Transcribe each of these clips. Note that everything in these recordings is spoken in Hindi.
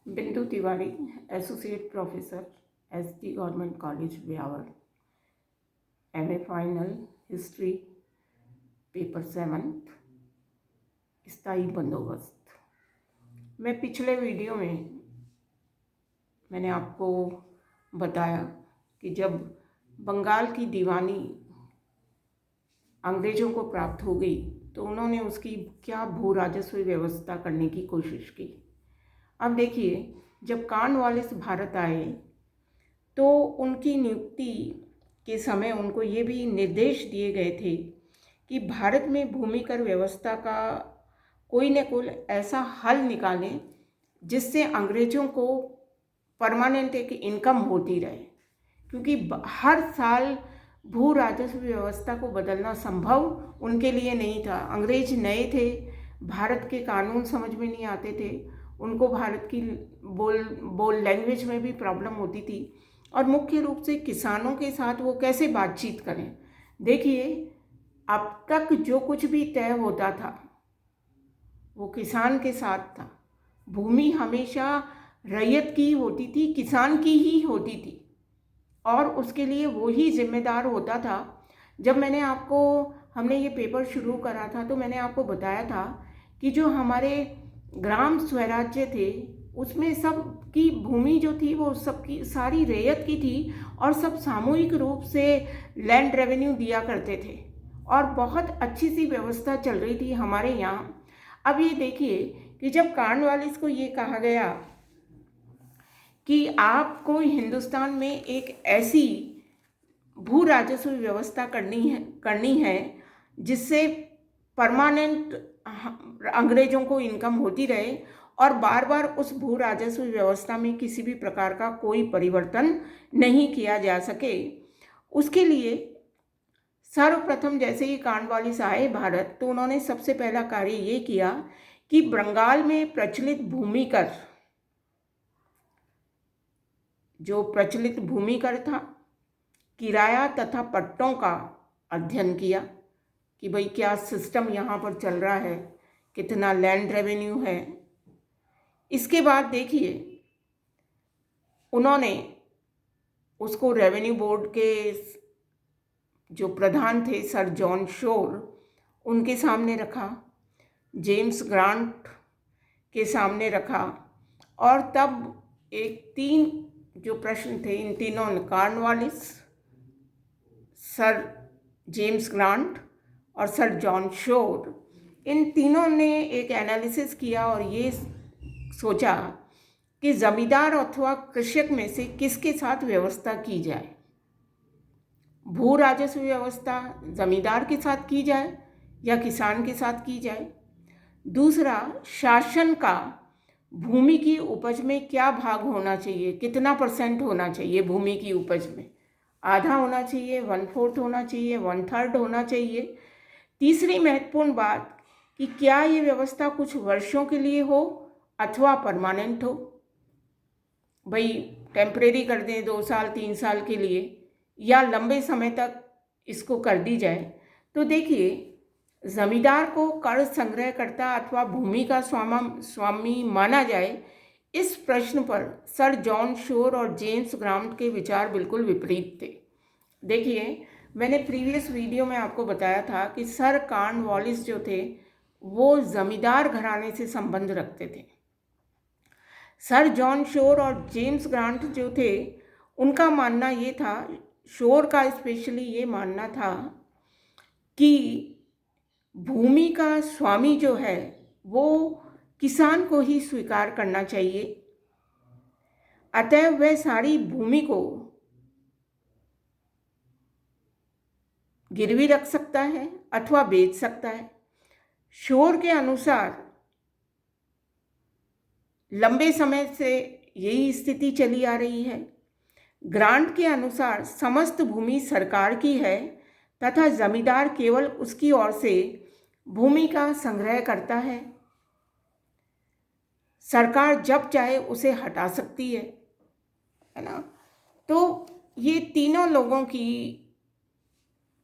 बिंदु Tiwari, associate professor, ST government college Beawar, MA final history, paper 7 स्थायी बंदोबस्त। मैं पिछले वीडियो में मैंने आपको बताया कि जब बंगाल की दीवानी अंग्रेज़ों को प्राप्त हो गई तो उन्होंने उसकी क्या भू राजस्व व्यवस्था करने की कोशिश की। अब देखिए, जब कॉर्नवालिस भारत आए तो उनकी नियुक्ति के समय उनको ये भी निर्देश दिए गए थे कि भारत में भूमि कर व्यवस्था का कोई न कोई ऐसा हल निकालें जिससे अंग्रेज़ों को परमानेंट एक इनकम होती रहे, क्योंकि हर साल भू राजस्व व्यवस्था को बदलना संभव उनके लिए नहीं था। अंग्रेज नए थे, भारत के कानून समझ में नहीं आते थे, उनको भारत की बोल लैंग्वेज में भी प्रॉब्लम होती थी, और मुख्य रूप से किसानों के साथ वो कैसे बातचीत करें। देखिए, अब तक जो कुछ भी तय होता था वो किसान के साथ था। भूमि हमेशा रैयत की होती थी, किसान की ही होती थी, और उसके लिए वो ही जिम्मेदार होता था। जब हमने ये पेपर शुरू करा था तो मैंने आपको बताया था कि जो हमारे ग्राम स्वराज्य थे उसमें सबकी भूमि जो थी वो सबकी सारी रैयत की थी, और सब सामूहिक रूप से लैंड रेवेन्यू दिया करते थे, और बहुत अच्छी सी व्यवस्था चल रही थी हमारे यहाँ। अब ये देखिए कि जब कॉर्नवालिस को ये कहा गया कि आपको हिंदुस्तान में एक ऐसी भू राजस्व व्यवस्था करनी है जिससे परमानेंट अंग्रेजों को इनकम होती रहे, और बार बार उस भू राजस्व व्यवस्था में किसी भी प्रकार का कोई परिवर्तन नहीं किया जा सके। उसके लिए सर्वप्रथम जैसे ही कॉर्नवालिस आए भारत तो उन्होंने सबसे पहला कार्य ये किया कि बंगाल में प्रचलित भूमि कर था, किराया तथा पट्टों का अध्ययन किया कि भाई क्या सिस्टम यहाँ पर चल रहा है, कितना लैंड रेवेन्यू है। इसके बाद देखिए, उन्होंने उसको रेवेन्यू बोर्ड के जो प्रधान थे सर जॉन शोर उनके सामने रखा, जेम्स ग्रांट के सामने रखा, और तब एक 3 जो प्रश्न थे, इन तीनों ने, कॉर्नवालिस, सर जेम्स ग्रांट और सर जॉन शोर, इन तीनों ने एक एनालिसिस किया और ये सोचा कि जमींदार अथवा कृषक में से किसके साथ व्यवस्था की जाए। भू राजस्व व्यवस्था जमींदार के साथ की जाए या किसान के साथ की जाए। दूसरा, शासन का भूमि की उपज में क्या भाग होना चाहिए, कितना % होना चाहिए भूमि की उपज में, आधा होना चाहिए, 1/4 होना चाहिए, 1/3 होना चाहिए। तीसरी महत्वपूर्ण बात कि क्या ये व्यवस्था कुछ वर्षों के लिए हो अथवा परमानेंट हो, भाई टेम्परेरी कर दें 2 साल 3 साल के लिए, या लंबे समय तक इसको कर दी जाए। तो देखिए, जमींदार को कर संग्रहकर्ता अथवा भूमि का स्वामी माना जाए, इस प्रश्न पर सर जॉन शोर और जेम्स ग्रांट के विचार बिल्कुल विपरीत थे। देखिए, मैंने प्रीवियस वीडियो में आपको बताया था कि सर कॉर्नवालिस जो थे वो जमींदार घराने से संबंध रखते थे। सर जॉन शोर और जेम्स ग्रांट जो थे उनका मानना ये था, शोर का स्पेशली ये मानना था कि भूमि का स्वामी जो है वो किसान को ही स्वीकार करना चाहिए, अतः वह सारी भूमि को गिरवी रख सकता है अथवा बेच सकता है। शोर के अनुसार लंबे समय से यही स्थिति चली आ रही है। ग्रांट के अनुसार समस्त भूमि सरकार की है तथा जमींदार केवल उसकी ओर से भूमि का संग्रह करता है, सरकार जब चाहे उसे हटा सकती है ना। तो ये तीनों लोगों की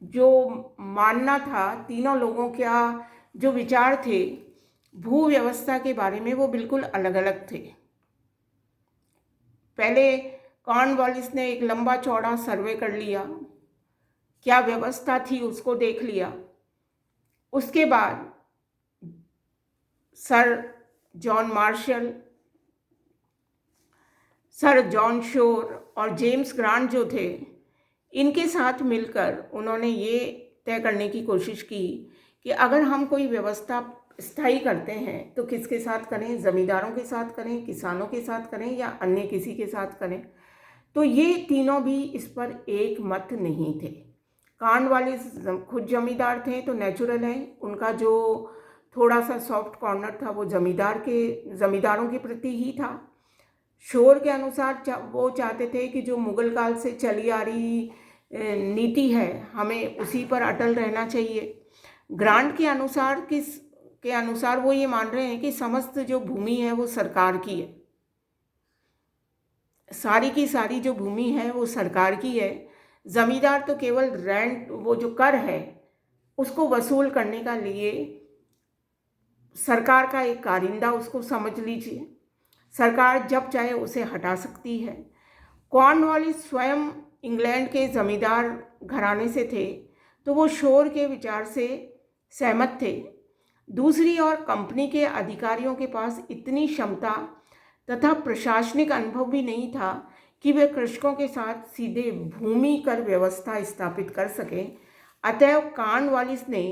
जो मानना था, तीनों लोगों का जो विचार थे भू व्यवस्था के बारे में, वो बिल्कुल अलग अलग थे। पहले कॉर्नवालिस ने एक लंबा चौड़ा सर्वे कर लिया, क्या व्यवस्था थी उसको देख लिया। उसके बाद sir John Marshall, sir John Shore और जेम्स ग्रांट जो थे, इनके साथ मिलकर उन्होंने ये तय करने की कोशिश की कि अगर हम कोई व्यवस्था स्थायी करते हैं तो किसके साथ करें, ज़मींदारों के साथ करें, किसानों के साथ करें या अन्य किसी के साथ करें। तो ये तीनों भी इस पर एक मत नहीं थे। कॉर्नवालिस खुद जमींदार थे तो नेचुरल है उनका जो थोड़ा सा सॉफ्ट कॉर्नर था वो ज़मींदारों के प्रति ही था। शोर के अनुसार वो चाहते थे कि जो मुग़ल काल से चली आ रही नीति है हमें उसी पर अटल रहना चाहिए। ग्रांट के अनुसार वो ये मान रहे हैं कि समस्त जो भूमि है वो सरकार की है, सारी की सारी जो भूमि है वो सरकार की है। ज़मींदार तो केवल रेंट, वो जो कर है उसको वसूल करने का लिए सरकार का एक कारिंदा उसको समझ लीजिए, सरकार जब चाहे उसे हटा सकती है। कॉर्नवालिस स्वयं इंग्लैंड के ज़मींदार घराने से थे तो वो शोर के विचार से सहमत थे। दूसरी ओर कंपनी के अधिकारियों के पास इतनी क्षमता तथा प्रशासनिक अनुभव भी नहीं था कि वे कृषकों के साथ सीधे भूमि कर व्यवस्था स्थापित कर सकें। अतएव कॉर्नवालिस ने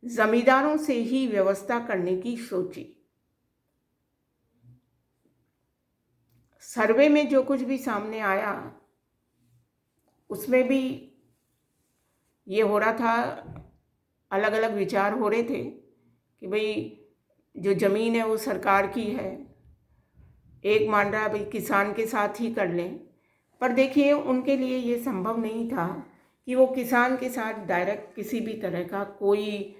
जमींदारों से ही व्यवस्था करने की सोची। सर्वे में जो कुछ भी सामने आया उसमें भी ये हो रहा था, अलग अलग विचार हो रहे थे कि भाई जो ज़मीन है वो सरकार की है, एक मान रहा है भाई किसान के साथ ही कर लें। पर देखिए उनके लिए ये संभव नहीं था कि वो किसान के साथ डायरेक्ट किसी भी तरह का कोई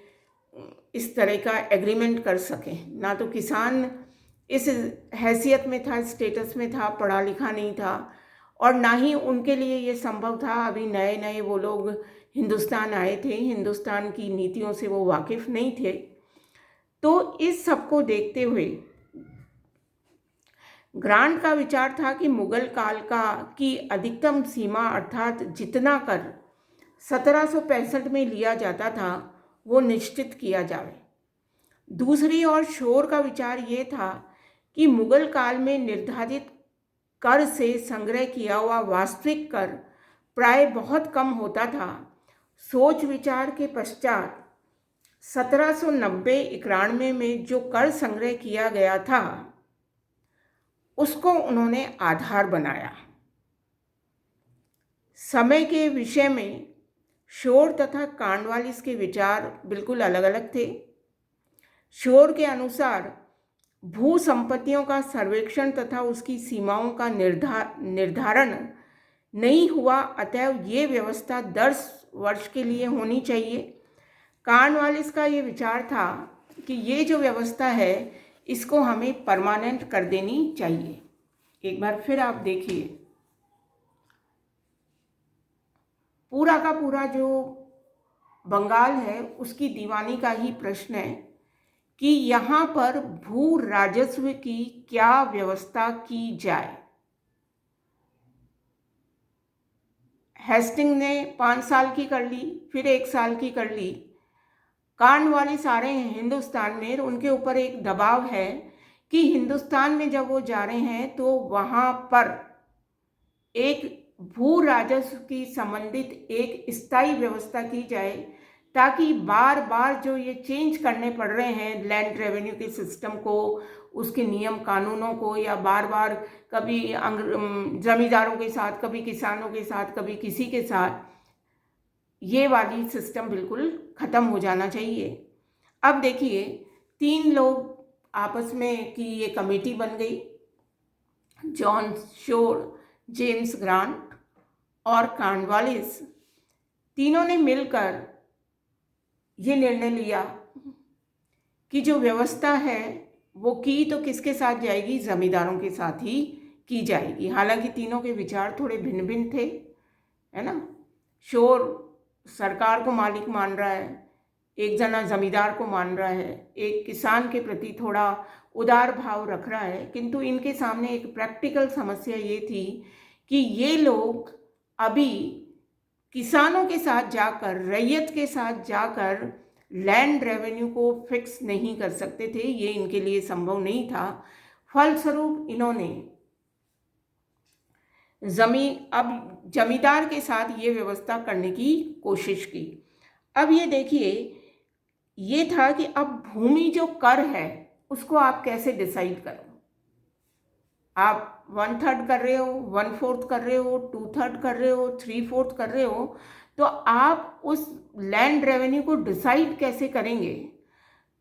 इस तरह का एग्रीमेंट कर सकें। ना तो किसान इस हैसियत में था, स्टेटस में था, पढ़ा लिखा नहीं था, और ना ही उनके लिए ये संभव था। अभी नए नए वो लोग हिंदुस्तान आए थे, हिंदुस्तान की नीतियों से वो वाकिफ़ नहीं थे। तो इस सब को देखते हुए ग्रांट का विचार था कि मुग़ल काल की अधिकतम सीमा अर्थात जितना कर 1765 में लिया जाता था वो निश्चित किया जाए। दूसरी ओर शोर का विचार ये था कि मुग़ल काल में निर्धारित कर से संग्रह किया हुआ वास्तविक कर प्राय बहुत कम होता था। सोच विचार के पश्चात 1790-91 में जो कर संग्रह किया गया था उसको उन्होंने आधार बनाया। समय के विषय में शोर तथा कॉर्नवालिस के विचार बिल्कुल अलग अलग थे। शोर के अनुसार भू संपत्तियों का सर्वेक्षण तथा उसकी सीमाओं का निर्धारण नहीं हुआ, अतएव ये व्यवस्था 10 वर्ष के लिए होनी चाहिए। कॉर्नवालिस का ये विचार था कि ये जो व्यवस्था है इसको हमें परमानेंट कर देनी चाहिए। एक बार फिर आप देखिए, पूरा का पूरा जो बंगाल है उसकी दीवानी का ही प्रश्न है कि यहाँ पर भू राजस्व की क्या व्यवस्था की जाए। हेस्टिंग ने 5 साल की कर ली, फिर 1 साल की कर ली। कॉर्नवालिस आ रहे हैं हिंदुस्तान में, उनके ऊपर एक दबाव है कि हिंदुस्तान में जब वो जा रहे हैं तो वहाँ पर एक भू राजस्व की संबंधित एक स्थायी व्यवस्था की जाए, ताकि बार बार जो ये चेंज करने पड़ रहे हैं लैंड रेवेन्यू के सिस्टम को, उसके नियम कानूनों को, या बार बार कभी जमींदारों के साथ, कभी किसानों के साथ, कभी किसी के साथ, ये वाली सिस्टम बिल्कुल ख़त्म हो जाना चाहिए। अब देखिए 3 लोग आपस में की ये कमेटी बन गई, जॉन शोर, जेम्स ग्रांट और कॉर्नवालिस। तीनों ने मिलकर ये निर्णय लिया कि जो व्यवस्था है वो की तो किसके साथ जाएगी, ज़मींदारों के साथ ही की जाएगी। हालांकि तीनों के विचार थोड़े भिन्न भिन्न थे, है ना। शोर सरकार को मालिक मान रहा है, एक जना जमींदार को मान रहा है, एक किसान के प्रति थोड़ा उदार भाव रख रहा है, किंतु इनके सामने एक प्रैक्टिकल समस्या ये थी कि ये लोग अभी किसानों के साथ जाकर, रैयत के साथ जाकर लैंड रेवेन्यू को फिक्स नहीं कर सकते थे, ये इनके लिए संभव नहीं था। फलस्वरूप इन्होंने अब जमींदार के साथ ये व्यवस्था करने की कोशिश की। अब ये देखिए, ये था कि अब भूमि जो कर है उसको आप कैसे डिसाइड करो। आप 1/3 कर रहे हो, 1/4 कर रहे हो, 2/3 कर रहे हो, 3/4 कर रहे हो, तो आप उस लैंड रेवेन्यू को डिसाइड कैसे करेंगे।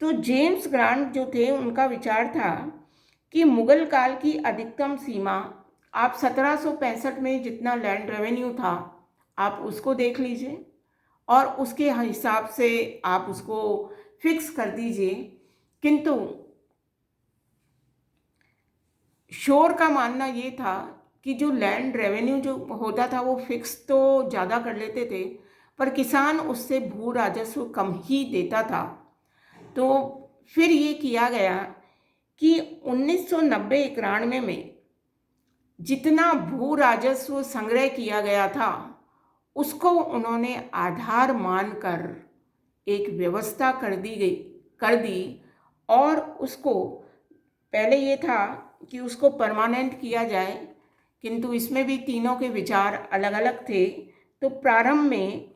तो जेम्स ग्रांट जो थे, उनका विचार था कि मुगल काल की अधिकतम सीमा, आप 1765 में जितना लैंड रेवेन्यू था आप उसको देख लीजिए और उसके हिसाब से आप उसको फिक्स कर दीजिए। किंतु शोर का मानना ये था कि जो लैंड रेवेन्यू जो होता था वो फिक्स तो ज़्यादा कर लेते थे, पर किसान उससे भू राजस्व कम ही देता था। तो फिर ये किया गया कि 1990-91 में जितना भू राजस्व संग्रह किया गया था उसको उन्होंने आधार मानकर एक व्यवस्था कर दी और उसको, पहले ये था कि उसको परमानेंट किया जाए, किंतु इसमें भी तीनों के विचार अलग अलग थे। तो प्रारंभ में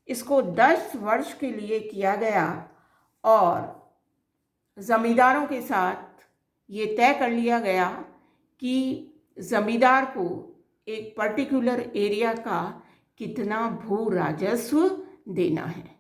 इसको 10 वर्ष के लिए किया गया और ज़मींदारों के साथ ये तय कर लिया गया कि ज़मींदार को एक पर्टिकुलर एरिया का कितना भू राजस्व देना है।